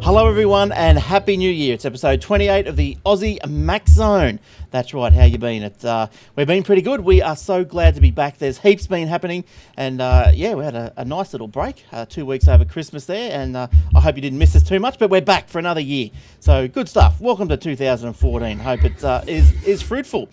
Hello everyone and Happy New Year. It's episode 28 of the Aussie Mac Zone. That's right, how you been? We've been pretty good. We are so glad to be back. There's heaps been happening and we had a nice little break, 2 weeks over Christmas there, and I hope you didn't miss us too much, but we're back for another year. So good stuff. Welcome to 2014. Hope it is fruitful.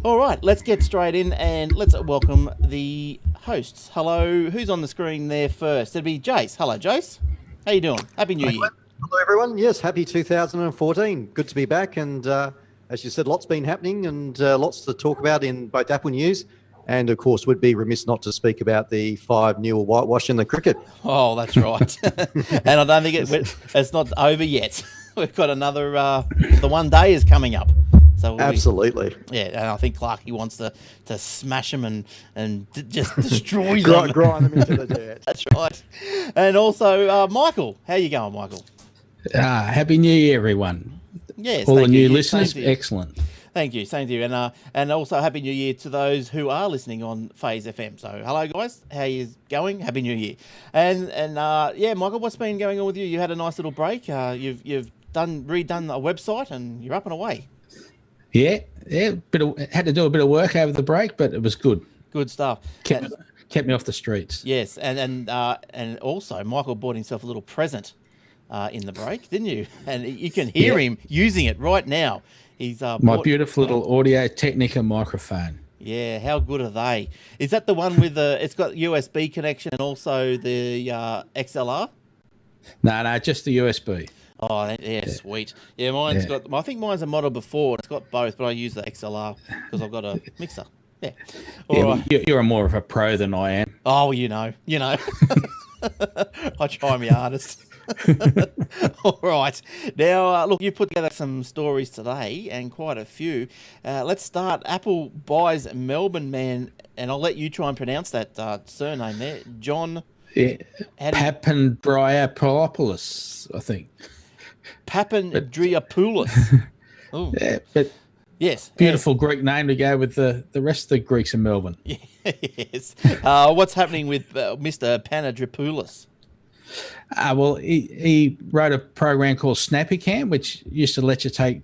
All right, let's get straight in and let's welcome the hosts. Hello, who's on the screen there first? It'd be Jace. Hello, Jace. How you doing? Happy New Year. Hello, everyone. Yes, happy 2014. Good to be back. And as you said, lots been happening and lots to talk about in both Apple news. And, of course, would be remiss not to speak about the 5 nil whitewash in the cricket. Oh, that's right. And I don't think it's not over yet. We've got another, the one day is coming up. So Absolutely. And I think Clarkey wants to smash them and just destroy them. Grind them into the dirt. That's right. And also, Michael. How you going, Michael? Happy New Year, everyone. Yes. All the new listeners, excellent. Thank you. Same to you. And also Happy New Year to those who are listening on Phase FM. So hello, guys. How you going? Happy New Year. And Michael, what's been going on with you? You had a nice little break. You've redone a website and you're up and away. Yeah. Had to do a bit of work over the break, but it was good. Good stuff. Kept me off the streets. Yes, and also Michael bought himself a little present in the break, didn't you? And you can hear him using it right now. He's my beautiful little Audio Technica microphone. Yeah, how good are they? Is that the one with it's got USB connection and also the XLR? No, just the USB. Oh, yeah, sweet. Yeah, mine's got. I think mine's a model before. It's got both, but I use the XLR because I've got a mixer. Yeah. Right. You're more of a pro than I am. Oh, you know. I try my hardest. All right. Now, look, you put together some stories today and quite a few. Let's start. Apple buys Melbourne man, and I'll let you try and pronounce that surname there. John. Yeah. Papandreopoulos, I think. Papandreopoulos. Yeah, but yes, beautiful Greek name to go with the rest of the Greeks in Melbourne. Yes. What's happening with Mr. Panadropoulos? Well, he wrote a program called SnappyCam, which used to let you take,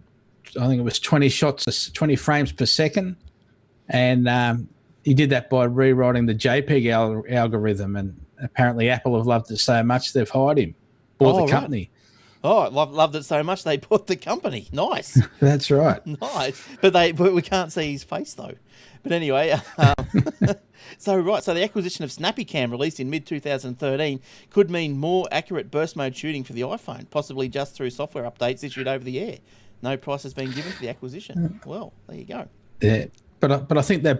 I think it was 20 shots, 20 frames per second, and he did that by rewriting the JPEG algorithm. And apparently, Apple have loved it so much they've hired him, bought the company. Right. Oh, loved it so much they bought the company. Nice. That's right. Nice. But we can't see his face though. But anyway, so the acquisition of SnappyCam released in mid-2013 could mean more accurate burst mode shooting for the iPhone, possibly just through software updates issued over the air. No price has been given for the acquisition. Well, there you go. Yeah, but I think they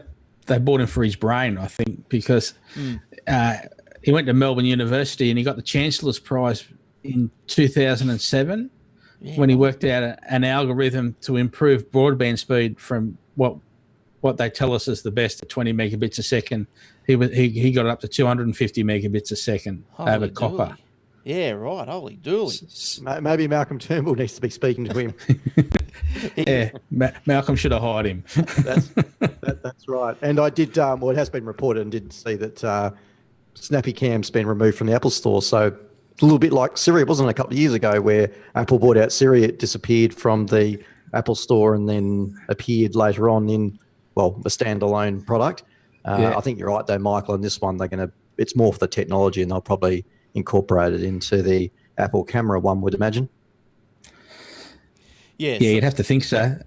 bought him for his brain, I think, because he went to Melbourne University and he got the Chancellor's Prize in 2007 when he worked out an algorithm to improve broadband speed from what they tell us is the best at 20 megabits a second. He got it up to 250 megabits a second over copper. Yeah, right. Holy dooly. Maybe Malcolm Turnbull needs to be speaking to him. Yeah, Malcolm should have hired him. That's right. And I did, it has been reported and did see that SnappyCam's been removed from the Apple Store. So it's a little bit like Siri. It wasn't a couple of years ago where Apple bought out Siri. It disappeared from the Apple Store and then appeared later on in, a standalone product. I think you're right though, Michael. On this one, it's more for the technology and they'll probably incorporate it into the Apple camera, one would imagine. Yes. Yeah, you'd have to think so.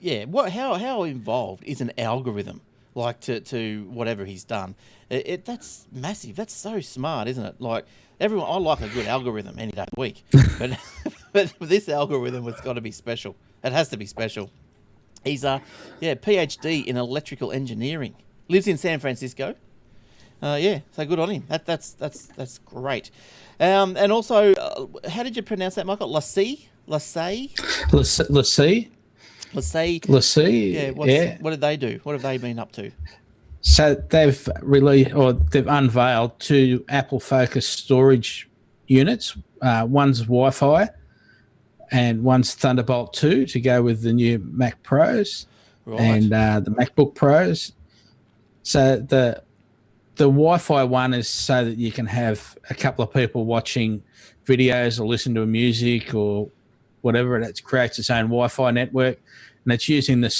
Yeah. How involved is an algorithm like to whatever he's done? That's massive. That's so smart, isn't it? Like I like a good algorithm any day of the week, but this algorithm has got to be special. It has to be special. He's PhD in electrical engineering. Lives in San Francisco. So good on him. That's great. And also, how did you pronounce that, Michael? Lassie. Yeah. What did they do? What have they been up to? So they've unveiled 2 Apple-focused storage units. One's Wi-Fi, and one's Thunderbolt 2 to go with the new Mac Pros and the MacBook Pros. So the Wi-Fi one is so that you can have a couple of people watching videos or listen to music or whatever. It creates its own Wi-Fi network, and it's using the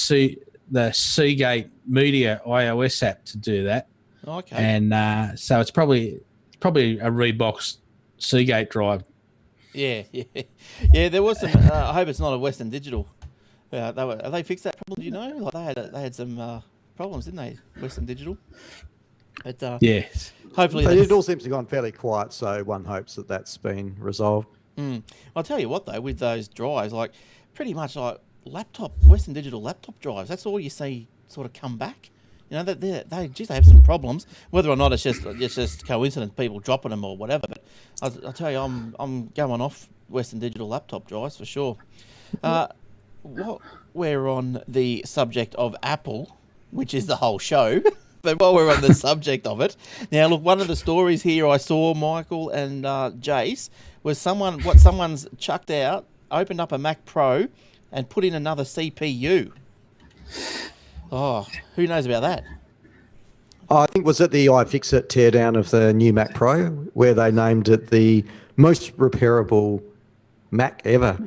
Seagate Media iOS app to do that. Okay. And so it's probably a Reebox Seagate drive. Yeah. There was some. I hope it's not a Western Digital. Have they fixed that problem? Do you know? Like they had some problems, didn't they? Western Digital. But yes. Hopefully, it all seems to have gone fairly quiet. So one hopes that that's been resolved. I'll tell you what though, with those drives, like pretty much like Western Digital laptop drives, that's all you see sort of come back. You know, they have some problems. Whether or not it's just coincidence, people dropping them or whatever. But I'll tell you, I'm going off Western Digital laptop drives for sure. While we're on the subject of Apple, which is the whole show, but while we're on the subject of it, now look, one of the stories here I saw, Michael and Jace, was someone's chucked out, opened up a Mac Pro, and put in another CPU. Oh, who knows about that? I think was it the iFixit teardown of the new Mac Pro, where they named it the most repairable Mac ever.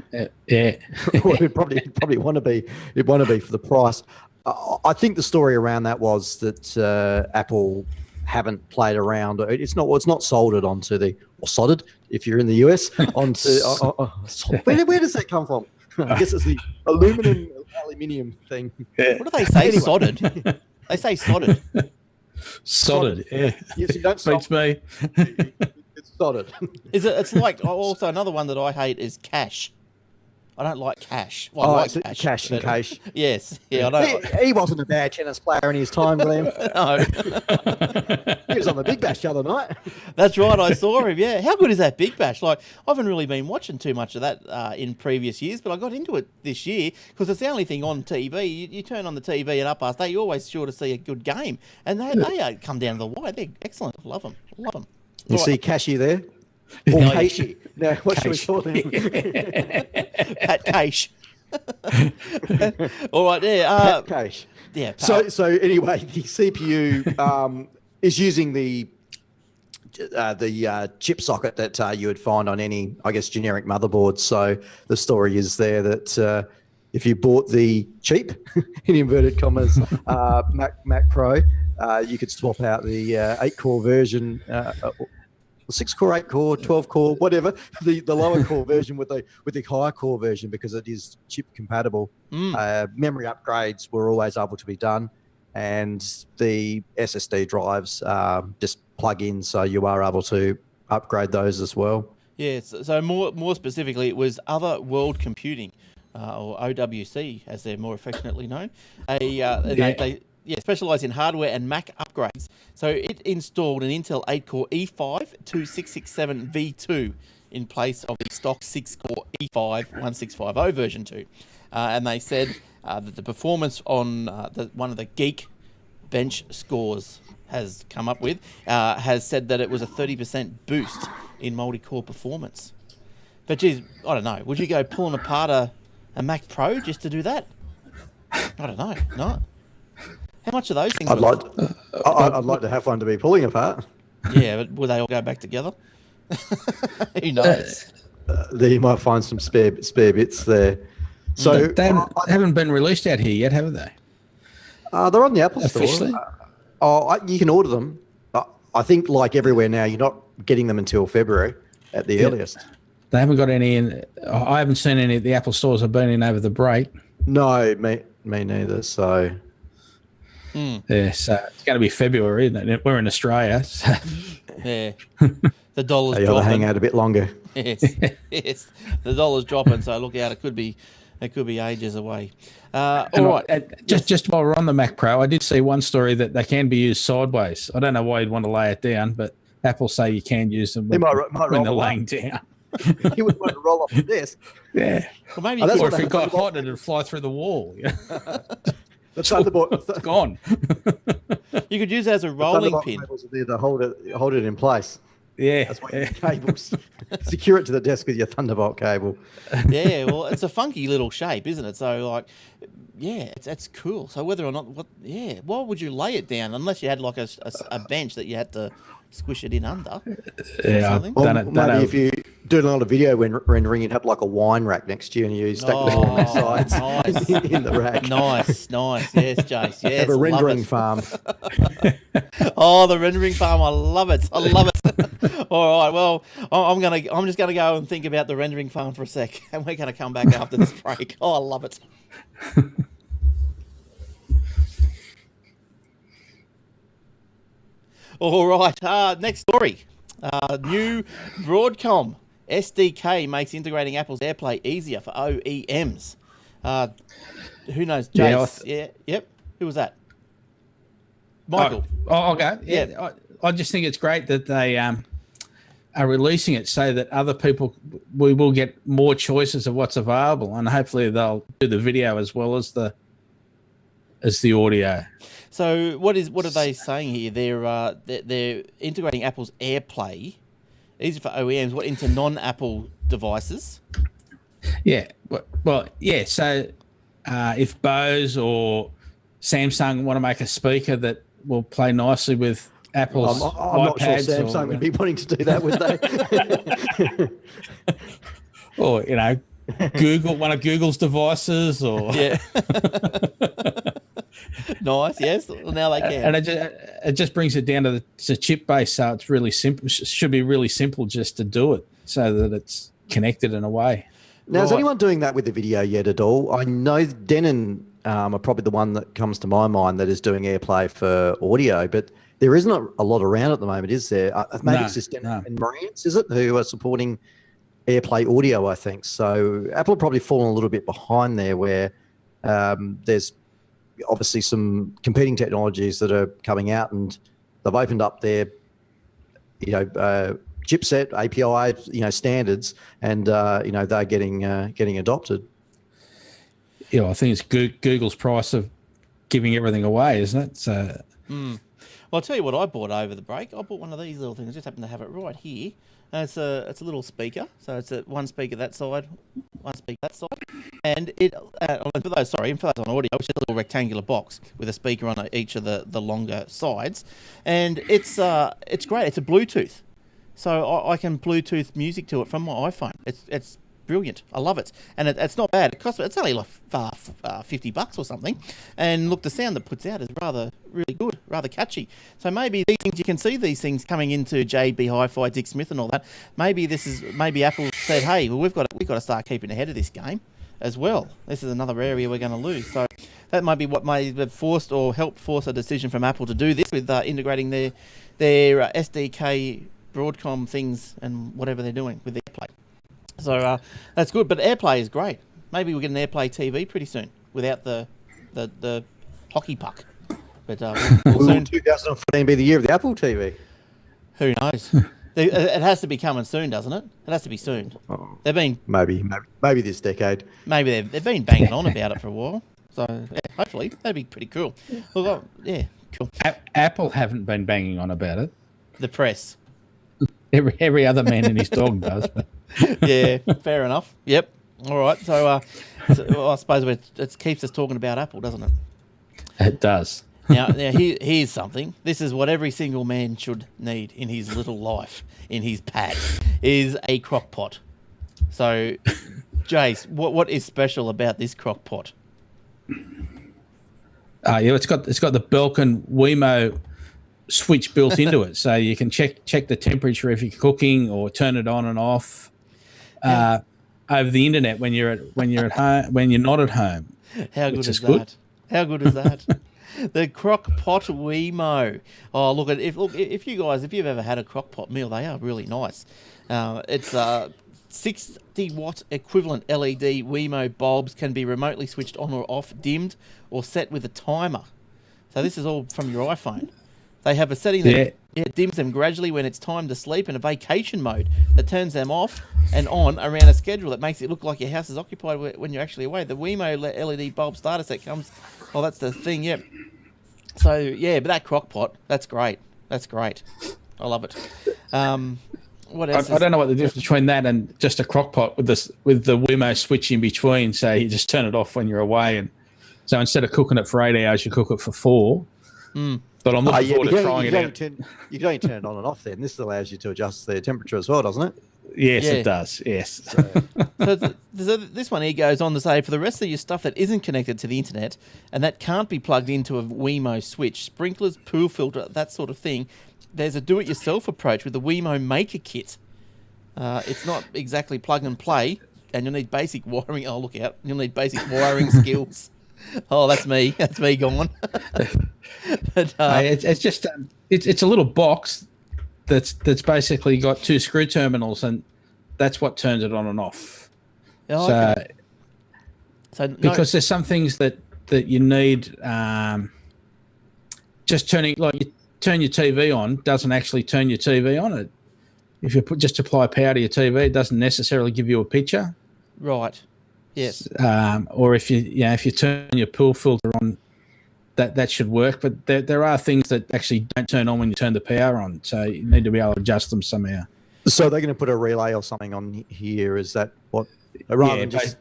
Yeah. Well, it'd probably want to be. It'd want to be for the price. I think the story around that was that Apple haven't played around. It's not soldered onto or soldered if you're in the US onto. Where does that come from? I guess it's the aluminium thing. What do they say? Anyway. Soldered. They say soldered. Soldered. Yeah. Yes, you don't beats me. It's soldered. It's like also another one that I hate is cache. I don't like cache. Well, I like cache and cache. Yes. Yeah, I don't. He wasn't a bad tennis player in his time, Glenn. No. He was on the Big Bash the other night. That's right. I saw him. Yeah. How good is that Big Bash? Like, I haven't really been watching too much of that in previous years, but I got into it this year because it's the only thing on TV. You turn on the TV at 8:30, you're always sure to see a good game, and they come down to the wire. They're excellent. Love them. You see Cashy there? Or Casey. No, what should we call him? Pat Cash. All right, there. Pat Cash. Yeah. So anyway, the CPU is using the chip socket that you would find on any, I guess, generic motherboard. So the story is there that if you bought the cheap, in inverted commas, Mac Pro, you could swap out the 8-core version. 6-core, 8-core, 12-core, whatever, the lower core version with the higher core version because it is chip compatible. Memory upgrades were always able to be done, and the SSD drives just plug in, so you are able to upgrade those as well. Yeah, so more specifically, it was Other World Computing, or OWC, as they're more affectionately known. They specialise in hardware and Mac upgrades. So it installed an Intel 8-core E5-2667 V2 in place of the stock 6-core E5-1650 version 2. And they said that the performance on one of the Geek bench scores has come up with has said that it was a 30% boost in multi-core performance. But geez, I don't know. Would you go pulling apart a Mac Pro just to do that? I don't know. No. How much of those things? I'd like to have one to be pulling apart. Yeah, but will they all go back together? Who knows? There you might find some spare bits there. So they haven't been released out here yet, have they? They're on the Apple officially. Store. You can order them. I think, like everywhere now, you're not getting them until February at the earliest. They haven't got any in. I haven't seen any of the Apple stores I've been in over the break. No, me neither. So. Yeah, so it's going to be February, isn't it? We're in Australia. So. Yeah, the dollar's you dropping. hang out a bit longer. Yes, the dollar's dropping. So look out, it could be ages away. All right. Just while we're on the Mac Pro, I did see one story that they can be used sideways. I don't know why you'd want to lay it down, but Apple say you can use them when they're laying down. You would want to roll off the desk. Yeah. Well, maybe or if it got hot, it'd fly through the wall. The Thunderbolt, it's gone. You could use it as a rolling pin. There to hold it in place. Yeah. That's why you need cables. Secure it to the desk with your Thunderbolt cable. Yeah, well, it's a funky little shape, isn't it? So, like, yeah, that's cool. So whether or not, why would you lay it down unless you had like a bench that you had to squish it in under? Yeah, something? Or done it. maybe if you do a lot of video when rendering, you'd have like a wine rack next to you, and you stack them all on the sides nice. in the rack. Nice. Yes, Jace. Yes, Have a love rendering it. farm. Oh, the rendering farm! I love it. All right. Well, I'm just gonna go and think about the rendering farm for a sec, and we're gonna come back after this break. Oh, I love it. All right. Next story. New Broadcom SDK makes integrating Apple's AirPlay easier for OEMs. Who knows? Jace. Yep. Who was that? Michael. Okay. Yeah. I just think it's great that they are releasing it so that other people, we will get more choices of what's available, and hopefully they'll do the video as well as the audio. So what are they saying here? They're integrating Apple's AirPlay, easy for OEMs, into non-Apple devices. Yeah. Well, yeah. So if Bose or Samsung want to make a speaker that will play nicely with Apple's I'm not sure iPads, Samsung would be wanting to do that, would they? or Google, one of Google's devices, or Yeah. Nice. Yes. Well, now they can. And it just brings it down to the chip base, so it's really simple. It should be really simple just to do it, so that it's connected in a way. Now, is anyone doing that with the video yet at all? I know Denon are probably the one that comes to my mind that is doing AirPlay for audio, but there isn't a lot around at the moment, is there? Maybe it's just Denon and Marantz, is it, who are supporting AirPlay audio, I think. So Apple probably fallen a little bit behind there, where there's obviously some competing technologies that are coming out, and they've opened up their chipset API standards, and they're getting adopted. Yeah, I think it's Google's price of giving everything away, isn't it? So Well, I'll tell you what I bought over the break. I bought one of these little things. I just happen to have it right here. And it's a little speaker. So it's one speaker that side, one speaker that side. And for those on audio, it's just a little rectangular box with a speaker on each of the longer sides. And it's great. It's a Bluetooth. So I can Bluetooth music to it from my iPhone. It's brilliant. I love it. And it's not bad. It's only like $50 or something. And look, the sound that puts out is really good, rather catchy. So maybe these things, you can see these things coming into JB Hi-Fi, Dick Smith and all that. Maybe Apple said, hey, well, we've got to start keeping ahead of this game as well. This is another area we're going to lose. So that might be what may have forced or helped force a decision from Apple to do this with integrating their SDK Broadcom things and whatever they're doing with AirPlay. So that's good, but AirPlay is great. Maybe we'll get an AirPlay TV pretty soon without the hockey puck. But will 2014 be the year of the Apple TV? Who knows? It has to be coming soon, doesn't it? It has to be soon. Oh, They've been maybe this decade. Maybe they've been banging on about it for a while. So yeah, hopefully that'd be pretty cool. Well, yeah, cool. Apple haven't been banging on about it. The press. Every other man and his dog does. But. Yeah, fair enough. Yep. All right. So, I suppose it keeps us talking about Apple, doesn't it? It does. Now here's something. This is what every single man should need in his little life, in his pad, is a crock pot. So, Jace, what is special about this crock pot? Yeah, it's got the Belkin Wemo switch built into it, so you can check the temperature if you're cooking, or turn it on and off over the internet when you're at home, when you're not at home. How good is that? How good is that? The crock pot Wemo. Oh, look, if you've ever had a crock pot meal, they are really nice. It's 60 watt equivalent LED Wemo bulbs can be remotely switched on or off, dimmed, or set with a timer. So this is all from your iPhone. They have a setting that dims them gradually when it's time to sleep, and a vacation mode that turns them off and on around a schedule that makes it look like your house is occupied when you're actually away. The Wemo LED bulb starter set comes... Oh, that's the thing, yep. So, yeah, but that crock pot, that's great. That's great. I love it. What else? I don't know what the difference between that and just a crock pot with the Wemo switch in between. So you just turn it off when you're away, and so instead of cooking it for 8 hours, you cook it for 4. But I'm looking forward to trying it out. You can only turn it on and off then. This allows you to adjust the temperature as well, doesn't it? Yes, it does. Yes. So this one here goes on to say, for the rest of your stuff that isn't connected to the internet and that can't be plugged into a Wemo switch, sprinklers, pool filter, that sort of thing, there's a do-it-yourself approach with the Wemo Maker Kit. It's not exactly plug and play, and you'll need basic wiring. Oh, look out. You'll need basic wiring skills. Oh, that's me. That's me gone. But, it's just it's a little box that's basically got 2 screw terminals, and that's what turns it on and off. Oh, okay. So because there's some things that you need. Just turning, like you turn your TV on doesn't actually turn your TV on. It if you just apply power to your TV, it doesn't necessarily give you a picture. Right. Yes. Or if you turn your pool filter on, that should work. But there are things that actually don't turn on when you turn the power on. So you need to be able to adjust them somehow. So they're going to put a relay or something on here. Is that what? Rather than just,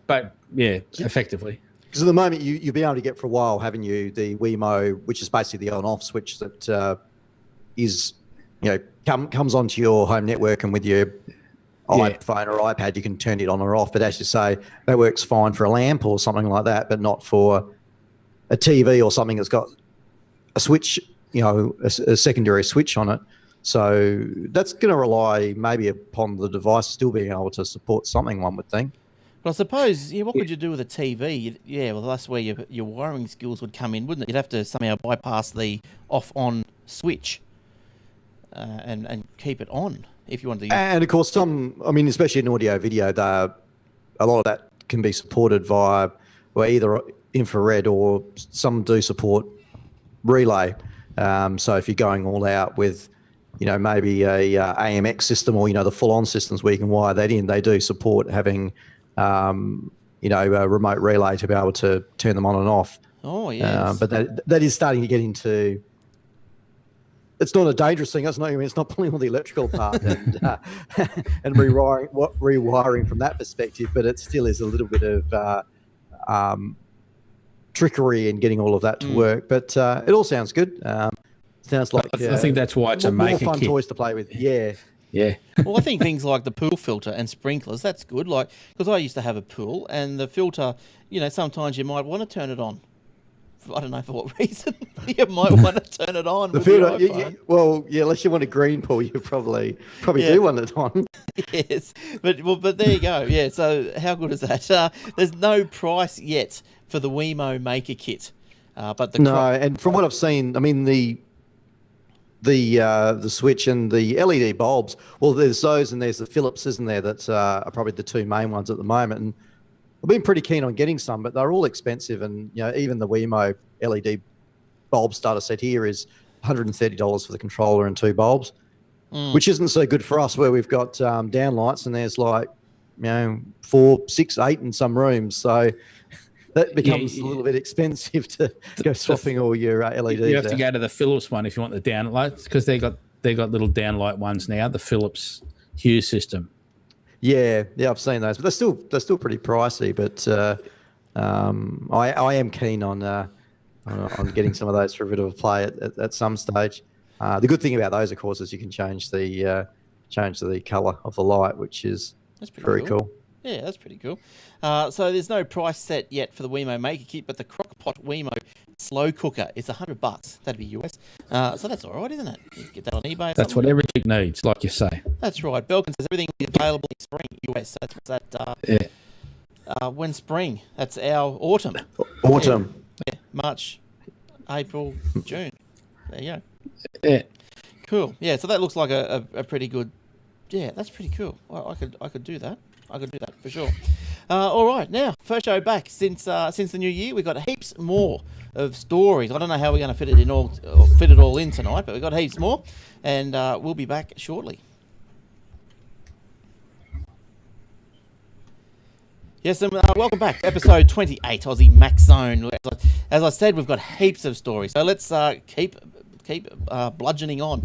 effectively. Because at the moment you'll be able to get for a while, haven't you, the Wemo, which is basically the on-off switch that is, comes onto your home network, and with your iPhone or iPad, you can turn it on or off. But as you say, that works fine for a lamp or something like that, but not for a TV or something that's got a switch, a secondary switch on it. So that's going to rely maybe upon the device still being able to support something, one would think. But I suppose, what could you do with a TV? Well, that's where your wiring skills would come in, wouldn't it? You'd have to somehow bypass the off-on switch and keep it on if you wanted to use it. And, of course, especially in audio-video, a lot of that can be supported via either infrared, or some do support relay. So if you're going all out with, maybe a AMX system, or, the full-on systems where you can wire that in, they do support having a remote relay to be able to turn them on and off. Oh, yes. But that is starting to get into. It's not a dangerous thing. It's not pulling all the electrical apart and rewiring from that perspective. But it still is a little bit of trickery in getting all of that to work. But it all sounds good. Sounds like I think that's why it's a more fun toys to play with. Yeah. Well, I think things like the pool filter and sprinklers, that's good. Like, because I used to have a pool, and the filter, sometimes you might want to turn it on. I don't know for what reason. You might want to turn it on. The filter, unless you want a green pool, you probably do want it on. Yes, but there you go. Yeah, so how good is that? There's no price yet for the Wemo Maker Kit, but and from what I've seen, the switch and the LED bulbs. Well, there's those, and there's the Philips, isn't there? That's are probably the two main ones at the moment. And I've been pretty keen on getting some, but they're all expensive. And even the Wemo LED bulb starter set here is $130 for the controller and 2 bulbs, which isn't so good for us, where we've got downlights, and there's 4, 6, 8 in some rooms. So that becomes a little bit expensive to go swapping all your LEDs. You have to go to the Philips one if you want the downlights, because they got little downlight ones now. The Philips Hue system. Yeah, I've seen those, but they're still pretty pricey. But I am keen on getting some of those for a bit of a play at some stage. The good thing about those, of course, is you can change the colour of the light, which is very cool. Yeah, that's pretty cool. So there's no price set yet for the Wemo Maker Kit, but the Crock-Pot Wemo Slow Cooker is $100. That'd be US. So that's all right, isn't it? You can get that on eBay. That's what everything needs, like you say. That's right. Belkin says everything will be available in spring, US. That's that. When spring? That's our autumn. Autumn. Yeah, March, April, June. There you go. Yeah. Cool. Yeah. So that looks like a pretty good. Yeah, that's pretty cool. I could do that. I could do that for sure. All right, now first show back since the new year. We've got heaps more of stories. I don't know how we're going to fit it all in tonight, but we've got heaps more, and we'll be back shortly. Yes, and welcome back to episode 28, Aussie Mac Zone. As I said, we've got heaps of stories, so let's keep keep bludgeoning on.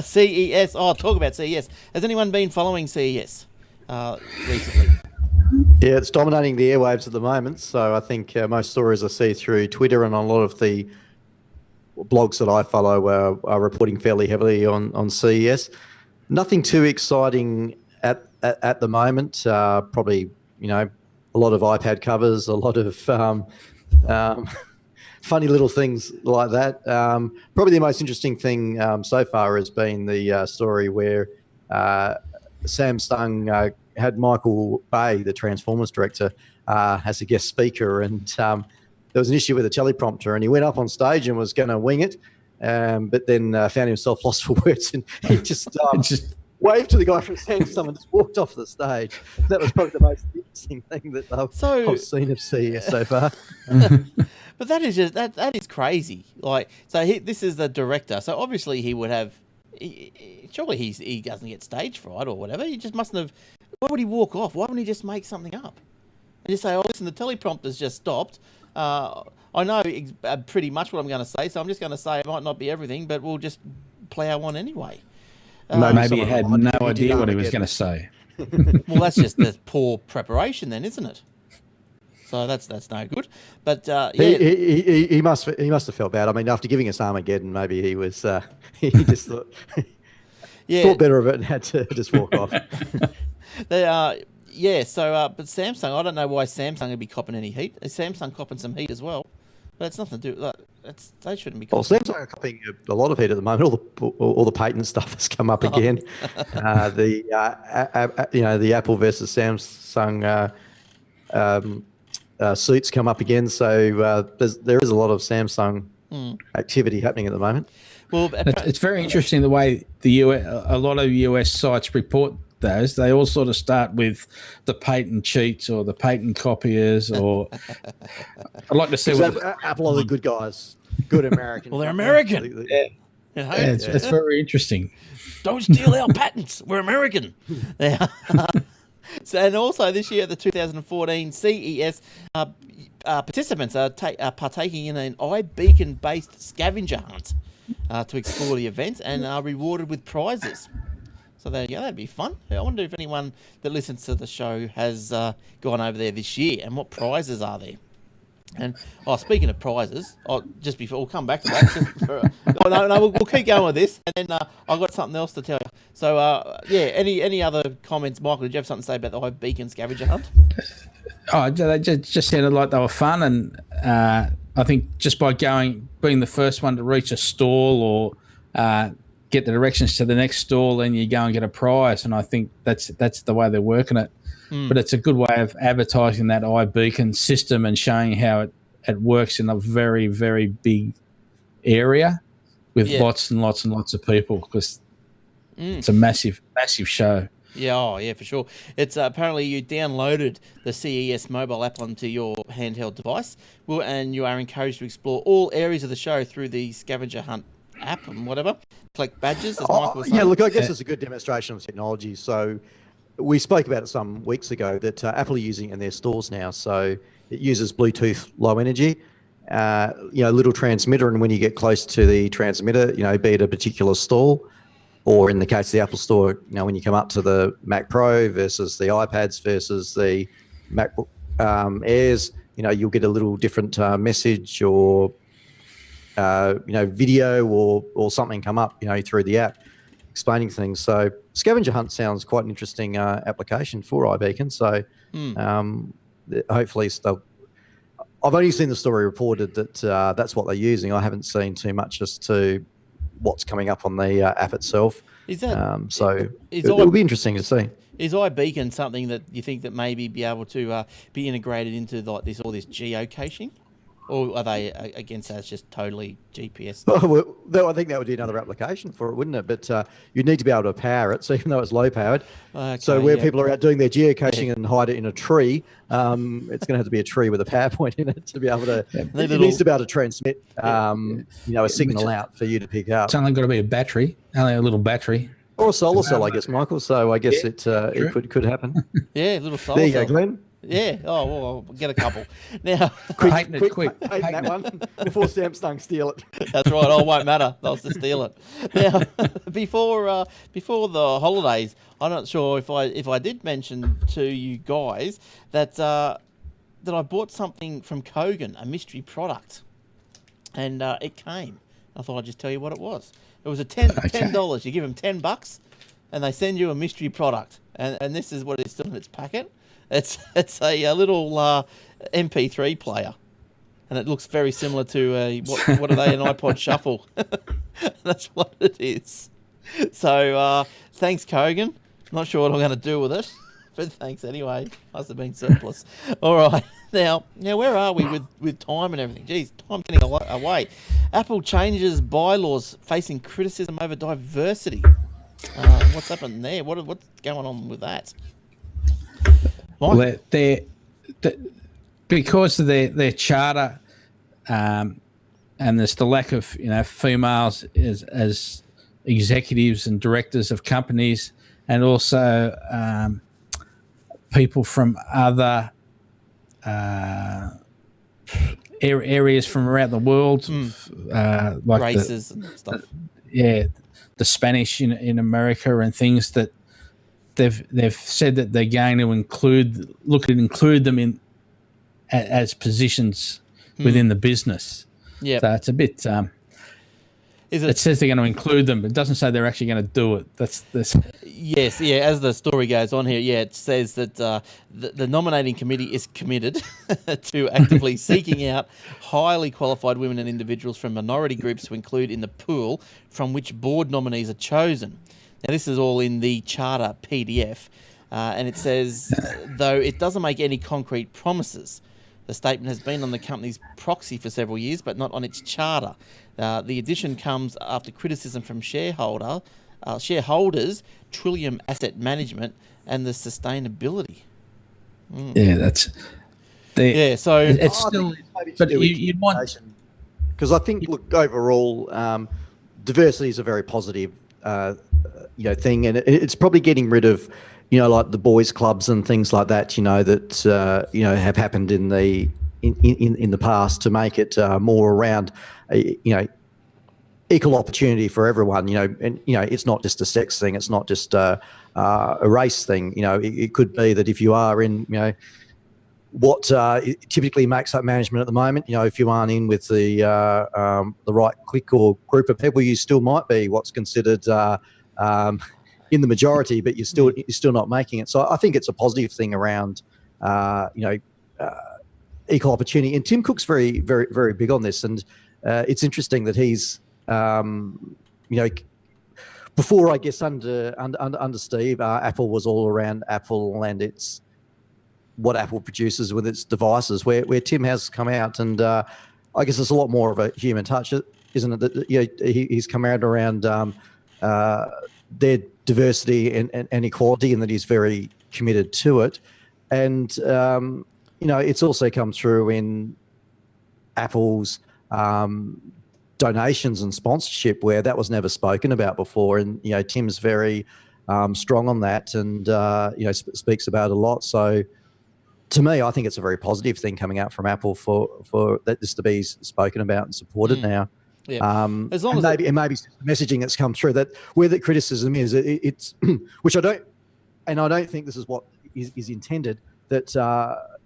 CES. Oh, talk about CES. Has anyone been following CES recently? Yeah, it's dominating the airwaves at the moment. So I think most stories I see through Twitter and on a lot of the blogs that I follow are reporting fairly heavily on CES. Nothing too exciting at the moment. Probably, a lot of iPad covers, a lot of funny little things like that. Probably the most interesting thing so far has been the story where Samsung had Michael Bay, the Transformers director, as a guest speaker, and there was an issue with a teleprompter, and he went up on stage and was going to wing it, but then found himself lost for words, and he just waved to the guy from Samsung and just walked off the stage. That was probably the most interesting thing that I've seen of CES so far. But that is just that is crazy. Like, so this is the director, so obviously he would have. Surely he doesn't get stage fright or whatever. He just mustn't have. Why would he walk off? Why wouldn't he just make something up and just say, "Oh, listen, the teleprompter's just stopped. I know pretty much what I'm going to say, so I'm just going to say it might not be everything, but we'll just plow on anyway." Maybe he had no idea what he was going to say. Well, that's just the poor preparation, then, isn't it? So that's no good. But yeah, he must have felt bad. I mean, after giving us Armageddon, maybe he was he just thought better of it and had to just walk off. They are. Yeah, so, but Samsung, I don't know why Samsung would be copping any heat. Is Samsung copping some heat as well? But it's nothing to do. They shouldn't be. Well, Samsung are copping a lot of heat at the moment. All the patent stuff has come up again. The Apple versus Samsung suits come up again. So there is a lot of Samsung activity happening at the moment. Well, it's very interesting the way a lot of US sites report those. They all sort of start with the patent cheats or the patent copiers, or I'd like to see Apple are the good guys, good Americans. Well, they're American. It's very interesting. Don't steal our patents. We're American. So, and also this year at the 2014 CES, participants are partaking in an iBeacon-based scavenger hunt to explore the event and are rewarded with prizes. So there you go, that'd be fun. I wonder if anyone that listens to the show has gone over there this year, and what prizes are there? And speaking of prizes, just before we'll come back to that. We'll keep going with this, and then I've got something else to tell you. So any other comments, Michael? Did you have something to say about the iBeacon scavenger hunt? They just sounded like they were fun, and I think just by being the first one to reach a stall or get the directions to the next stall, then you go and get a prize. And I think that's the way they're working it. But it's a good way of advertising that iBeacon system and showing how it works in a very, very big area with lots and lots and lots of people, because it's a massive, massive show. Yeah, for sure. It's apparently you downloaded the CES mobile app onto your handheld device, and you are encouraged to explore all areas of the show through the scavenger hunt app and whatever. Collect badges, as Michael was saying. Yeah, look, I guess it's a good demonstration of technology. So we spoke about it some weeks ago that Apple are using it in their stores now. So it uses Bluetooth low energy, little transmitter, and when you get close to the transmitter, be it a particular stall, or in the case of the Apple Store, when you come up to the Mac Pro versus the iPads versus the MacBook Airs, you'll get a little different message or video or something come up, through the app explaining things. So scavenger hunt sounds quite an interesting application for iBeacon. So hopefully I've only seen the story reported that that's what they're using. I haven't seen too much as to what's coming up on the app itself. Is that it'll be interesting to see. Is iBeacon something that you think that maybe be able to be integrated into all this geocaching? Or are they against that? It's just totally GPS stuff? Well, I think that would be another application for it, wouldn't it? But you'd need to be able to power it, so even though it's low powered. So people are out doing their geocaching and hide it in a tree, it's going to have to be a tree with a power point in it to be able to. It needs to be able to transmit, a signal out for you to pick up. It's only got to be a battery, only a little battery. Or a solar cell, I guess, Michael. So I guess it could happen. Yeah, a little solar cell. There you cell. go, Glenn. Yeah. Oh, well, I'll get a couple. Now, Patent it quick. Patent Patent that it. one before Samsung steal it. that's right. Oh, it won't matter. They'll just steal it. Now, before the holidays, I'm not sure if I did mention to you guys that I bought something from Kogan, a mystery product, and it came. I thought I'd just tell you what it was. It was $10. You give them $10, and they send you a mystery product. And this is what it's still in its packet. It's a little MP3 player, and it looks very similar to what are they, an iPod Shuffle? That's what it is. So thanks, Kogan. Not sure what I'm going to do with it, but thanks anyway. Must have been surplus. All right, now where are we with time and everything? Geez, time's getting away. Apple changes bylaws facing criticism over diversity. What's happened there? What's going on with that? Well, because of their charter, and there's the lack of females as executives and directors of companies, and also people from other areas from around the world, like races and stuff. The Spanish in America and things that they've said that they're going to include them in as positions within the business. Yeah, so it's a bit. It says they're going to include them, but it doesn't say they're actually going to do it. That's Yes, yeah. As the story goes on here, it says that the nominating committee is committed to actively seeking out highly qualified women and individuals from minority groups to include in the pool from which board nominees are chosen. Now, this is all in the charter PDF, and it says, though it doesn't make any concrete promises. The statement has been on the company's proxy for several years, but not on its charter. The addition comes after criticism from shareholders, Trillium Asset Management, and the sustainability. Yeah, that's. So it's still. But you want. Because I think, look, overall, diversity is a very positive, thing, and it's probably getting rid of, like the boys' clubs and things like that, that have happened in the past, to make it more around, equal opportunity for everyone. And it's not just a sex thing. It's not just a race thing. It could be that if you are in, what typically makes up management at the moment, if you aren't in with the right clique or group of people, you still might be what's considered in the majority, but you're still not making it. So I think it's a positive thing around, equal opportunity. And Tim Cook's very, very, very big on this. And it's interesting that he's, before, I guess, under Steve, Apple was all around Apple and its what Apple produces with its devices. Where Tim has come out, and I guess it's a lot more of a human touch, isn't it? That he's come out around their diversity and equality, and that he's very committed to it. And it's also come through in Apple's donations and sponsorship, where that was never spoken about before. And Tim's very strong on that, and speaks about it a lot. So to me, I think it's a very positive thing coming out from Apple for this to be spoken about and supported now. Yeah. As long as maybe messaging that's come through, that where the criticism is, it's which I don't think this is what is intended, that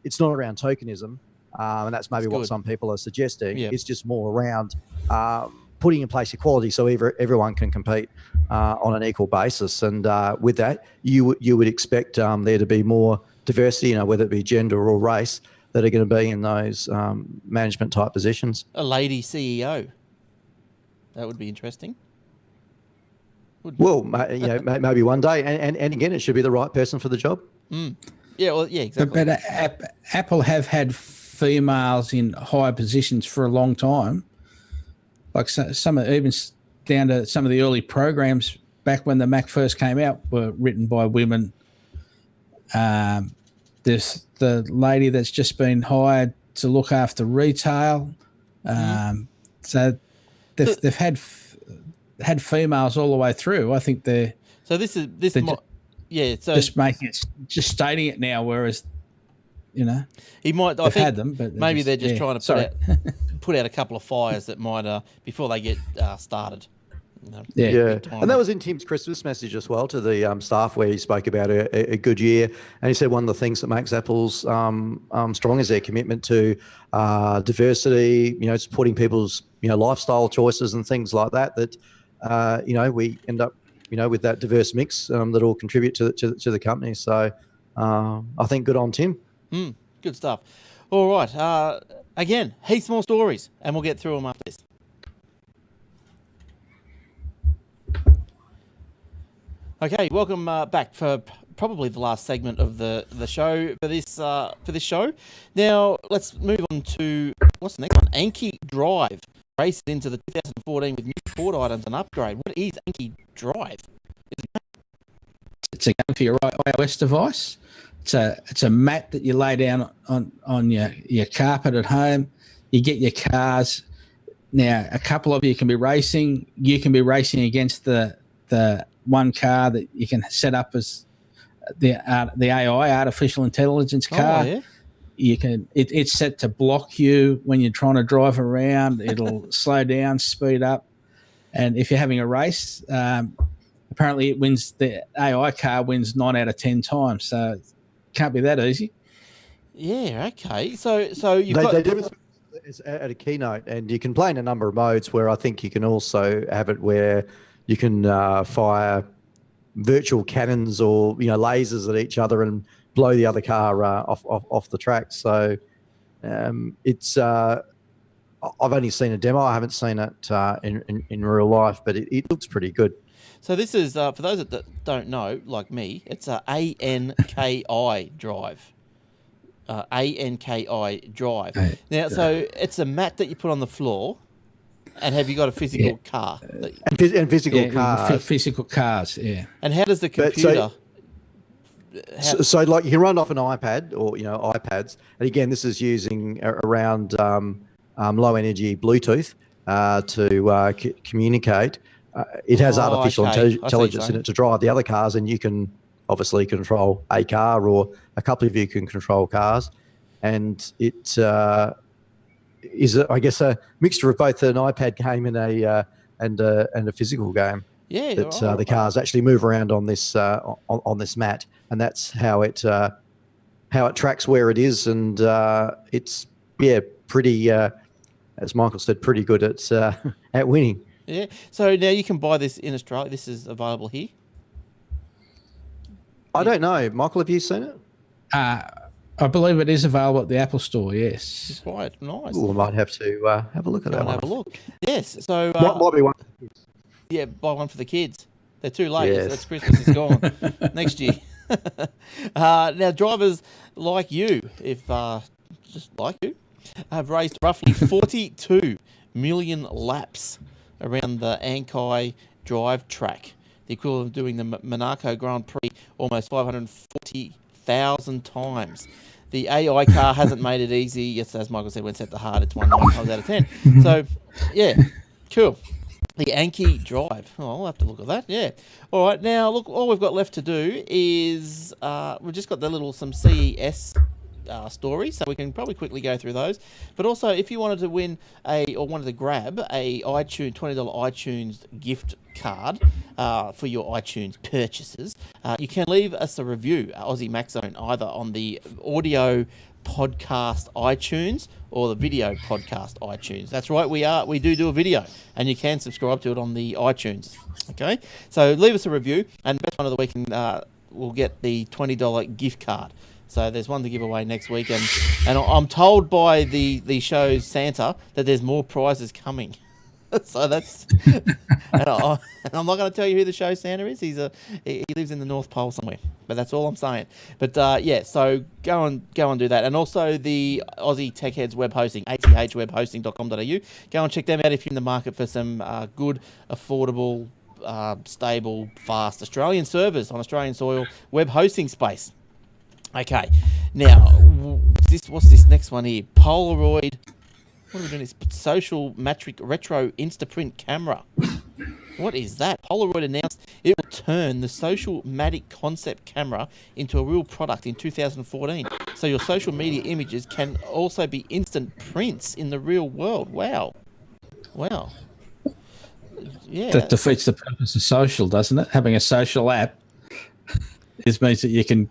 it's not around tokenism, and that's maybe what some people are suggesting. Yeah. It's just more around putting in place equality, so everyone can compete on an equal basis. And with that, you would expect there to be more diversity, whether it be gender or race, that are going to be in those management type positions. A lady CEO. That would be interesting. Well, maybe one day, and again, it should be the right person for the job. Yeah, well, yeah, exactly. But Apple have had females in high positions for a long time. Like some even down to some of the early programs back when the Mac first came out were written by women. There's the lady that's just been hired to look after retail. So they've had females all the way through. I think they're. So this is. So just making it, just stating it now, whereas you know. He might. I They've think had them, but maybe they're just trying to put out a couple of fires that might before they get started. Yeah, and that was in Tim's Christmas message as well to the staff, where he spoke about a good year, and he said one of the things that makes Apple's strong is their commitment to diversity. You know, supporting people's lifestyle choices and things like that. That we end up with that diverse mix that all contribute to the company. So I think good on Tim. Good stuff. All right. Again, heaps more stories, and we'll get through them after this. Okay, welcome back for probably the last segment of the show for this show. Now let's move on to what's the next one? Anki Drive races into the 2014 with new support items and upgrade. What is Anki Drive? It's a game for your iOS device. It's a mat that you lay down on your carpet at home. You get your cars. Now, a couple of you can be racing. You can be racing against the one car that you can set up as the AI, artificial intelligence car. Oh, yeah. You can. It's set to block you when you're trying to drive around. It'll slow down, speed up, and if you're having a race, apparently it wins. The AI car wins 9 out of 10 times. So it can't be that easy. Yeah. Okay. So you've They demonstrate this at a keynote, and you can play in a number of modes. Where I think you can also have it where you can fire virtual cannons or lasers at each other and blow the other car off the track. So it's I've only seen a demo. I haven't seen it in real life, but it looks pretty good. So this is for those that don't know, like me, it's a ANKI drive. ANKI drive. Now, so it's a mat that you put on the floor. And have you got a physical car? And physical cars. Physical cars, yeah. And how does the computer... So like you can run off an iPad or, iPads. And again, this is using around low energy Bluetooth to communicate. It has artificial intelligence in it to drive the other cars, and you can obviously control a car, or a couple of you can control cars. And it... is, I guess, a mixture of both an iPad game and a physical game. Yeah, that the cars actually move around on this on this mat, and that's how it tracks where it is, and it's pretty, as Michael said, pretty good at winning. Yeah. So now you can buy this in Australia. This is available here. I don't know, Michael. Have you seen it? I believe it is available at the Apple Store, yes. Quite nice. We might have to have a look at that one. Have a look. Yes. So might be one. Yeah, buy one for the kids. They're too late. Yes. That's Christmas is gone. Next year. Now, drivers like you, just like you, have raced roughly 42 million laps around the Ankai Drive track, the equivalent of doing the Monaco Grand Prix almost 540,000 times. The AI car hasn't made it easy. Yes, as Michael said, when set to hard, it's 9 times out of 10. So, yeah, cool. The Anki Drive. Oh, I'll have to look at that. Yeah. All right. Now, look, all we've got left to do is we've just got some CES stories, so we can probably quickly go through those. But also, if you wanted to win wanted to grab a $20 iTunes gift card for your iTunes purchases, you can leave us a review, Aussie Mac Zone, either on the audio podcast iTunes or the video podcast iTunes. That's right, we do a video, and you can subscribe to it on the iTunes. Okay, so leave us a review, and the best one of the week will get the $20 gift card. So there's one to give away next week, and I'm told by the show's Santa that there's more prizes coming. So that's, and I'm not going to tell you who the show Santa is. He lives in the North Pole somewhere, but that's all I'm saying. But yeah, so go and do that, and also the Aussie Tech Heads web hosting, athwebhosting.com.au. Go and check them out if you're in the market for some good, affordable, stable, fast Australian servers on Australian soil web hosting space. Okay, now what's this next one here? Polaroid. What are we doing? It's social matrix retro Instaprint camera. What is that? Polaroid announced it will turn the Social Matic concept camera into a real product in 2014. So your social media images can also be instant prints in the real world. Wow. Wow. Yeah. That defeats the purpose of social, doesn't it? Having a social app means that you can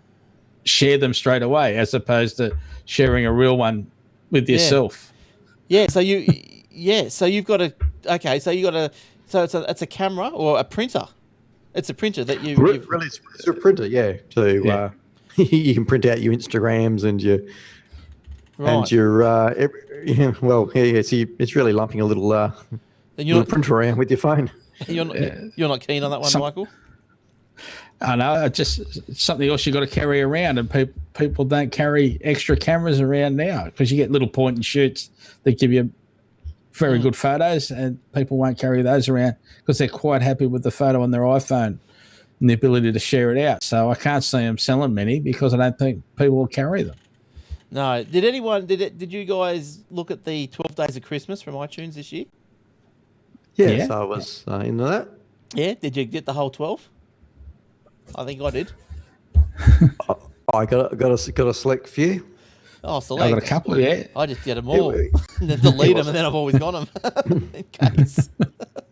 share them straight away as opposed to sharing a real one with yourself. Yeah. So you've got a, okay. So it's a camera or a printer. It's a printer that Really, it's a printer, yeah. You can print out your Instagrams and your it's really lumping a little printer around with your phone. You're not keen on that one, Michael? I know. It's something else you got to carry around, and people don't carry extra cameras around now because you get little point and shoots that give you very good photos, and people won't carry those around because they're quite happy with the photo on their iPhone and the ability to share it out. So I can't see them selling many because I don't think people will carry them. No. Did you guys look at the 12 Days of Christmas from iTunes this year? Yeah. So I was into that. Yeah. Did you get the whole 12? I think I did. I got a select few. Oh, select. I got a couple, yeah. I just get them all. Then delete them, and then I've always got them in case.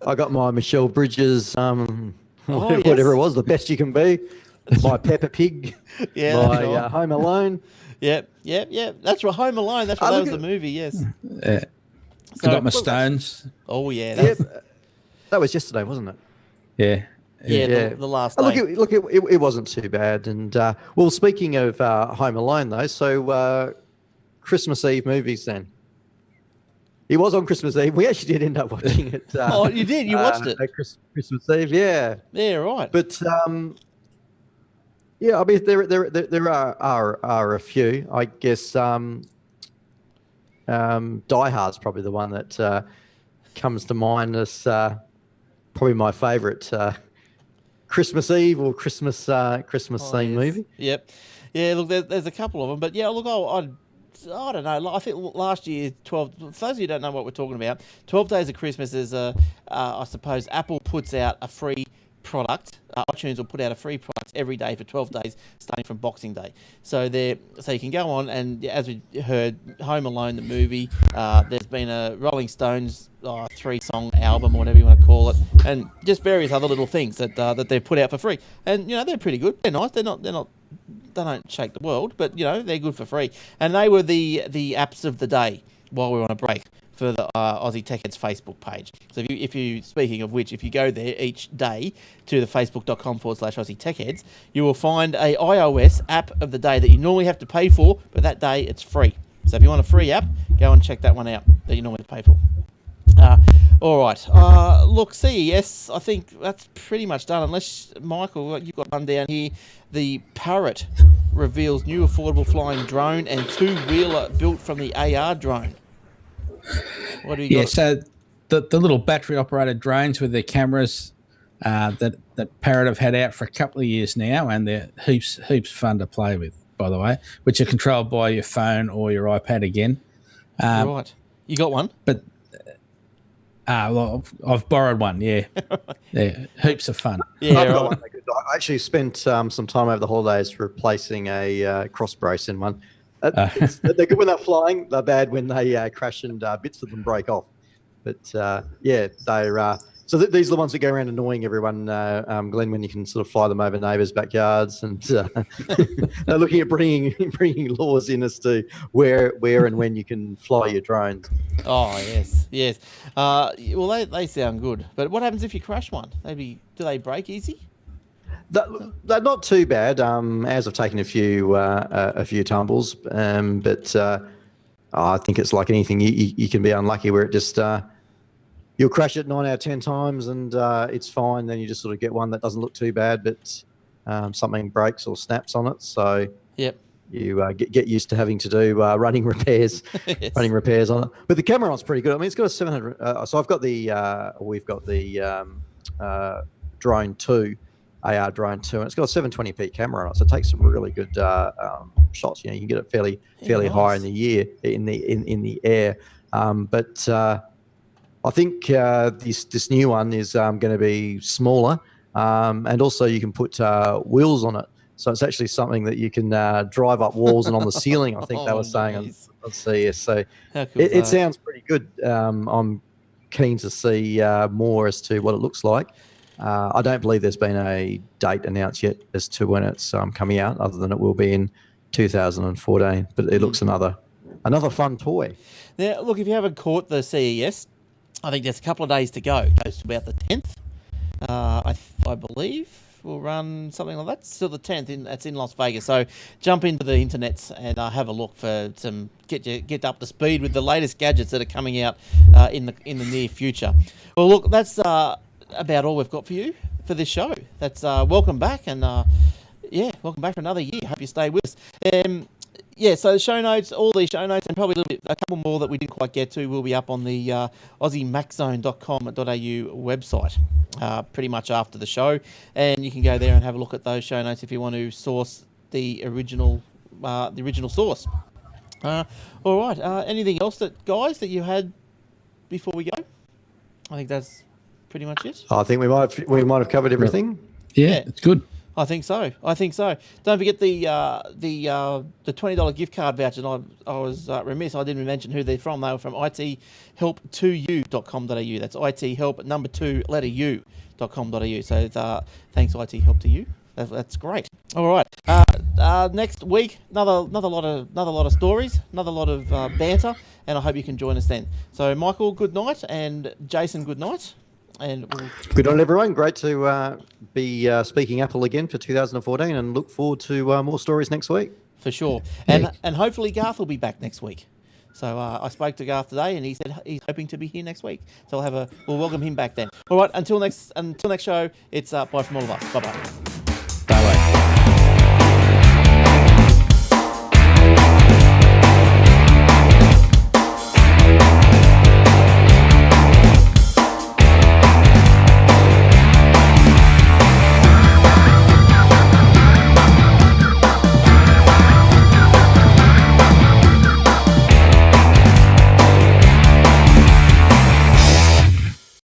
I got my Michelle Bridges, whatever it was, the best you can be. My Peppa Pig. Yeah. My Home Alone. Yep. That's right. Home Alone. That's right. That was the movie. Yes. Yeah. So, I got my Stones. Oh yeah. That was yesterday, wasn't it? Yeah. Yeah. The last day. Look, it wasn't too bad. And speaking of Home Alone, though, so Christmas Eve movies then. It was on Christmas Eve. We actually did end up watching it. Oh, you did? You watched it? At Christmas Eve, yeah. Yeah, right. But yeah, I mean, there are a few. I guess Die Hard's probably the one that comes to mind as probably my favourite Christmas Eve or Christmas theme movie. Yep. Yeah, look, there's a couple of them, but yeah, look, I don't know. I think last year, for those of you who don't know what we're talking about, 12 Days of Christmas is I suppose Apple puts out a free product. iTunes will put out a free product every day for 12 days, starting from Boxing Day. So you can go on, and as we heard, Home Alone, the movie, there's been a Rolling Stones 3-song album, or whatever you want to call it, and just various other little things that they've put out for free. And, they're pretty good. They're nice. They don't shake the world, but, they're good for free. And they were the apps of the day while we were on a break for the Aussie Tech Heads Facebook page. So if you speaking of which, if you go there each day to the facebook.com/Aussie Tech Heads, you will find a iOS app of the day that you normally have to pay for, but that day it's free. So if you want a free app, go and check that one out that you normally pay for. All right. Look, CES, I think that's pretty much done. Unless, Michael, you've got one down here. The Parrot reveals new affordable flying drone and two-wheeler built from the AR drone. What do you got? Yeah, so the little battery-operated drones with their cameras that Parrot have had out for a couple of years now, and they're heaps fun to play with, by the way, which are controlled by your phone or your iPad again. Right. You got one? But well, I've borrowed one, yeah. Yeah, heaps of fun. Yeah, I've got one. I actually spent some time over the holidays replacing a cross brace in one. They're good when they're flying. They're bad when they crash and bits of them break off. But yeah, they're so these are the ones that go around annoying everyone, Glenn, when you can sort of fly them over neighbours' backyards, and they're looking at bringing laws in as to where and when you can fly your drones. Oh yes. Well, they sound good. But what happens if you crash one? Do they break easy? They're not too bad. As I've taken a few tumbles, but I think it's like anything. You can be unlucky where it just you'll crash it 9 out of 10 times, and it's fine. Then you just sort of get one that doesn't look too bad, but something breaks or snaps on it. So yep. You get used to having to do running repairs, Yes. running repairs on it. But the camera on's pretty good. I mean, it's got a 700. So we've got the Drone 2. AR Drone 2, and it's got a 720p camera on it, so it takes some really good shots. You can get it fairly nice. high in the air. But I think this new one is going to be smaller, and also you can put wheels on it. So it's actually something that you can drive up walls and on the ceiling. I think they were saying on CES. So How cool is it that? sounds pretty good. I'm keen to see more as to what it looks like. I don't believe there's been a date announced yet as to when it's coming out, other than it will be in 2014. But it looks another fun toy. Now, look, if you haven't caught the CES, I think there's a couple of days to go. It goes to about the 10th, I believe. We'll run something like that. Still the 10th. That's in Las Vegas. So jump into the internets and have a look for some get up to speed with the latest gadgets that are coming out in the near future. Well, look, that's about all we've got for you for this show. That's welcome back, and welcome back for another year. Hope you stay with us. So the show notes, all these show notes, and probably a couple more that we didn't quite get to, will be up on the AussieMacZone.com.au website pretty much after the show, and you can go there and have a look at those show notes if you want to source the original source. All right. Anything else that you had before we go? I think that's pretty much it. I think we might have covered everything. Yeah, it's good. I think so. Don't forget the $20 gift card voucher. And I was remiss. I didn't mention who they're from. They were from ithelp2u.com.au. That's ithelp number 2 letter u.com.au. So thanks IT Help to You. That's great. All right. Next week, another lot of stories, another lot of banter, and I hope you can join us then. So Michael, good night, and Jason, good night. And good on everyone. Great to be speaking Apple again for 2014, and look forward to more stories next week. For sure. And hopefully Garth will be back next week. So I spoke to Garth today, and he said he's hoping to be here next week. So we'll welcome him back then. All right. Until next show. It's bye from all of us. Bye bye.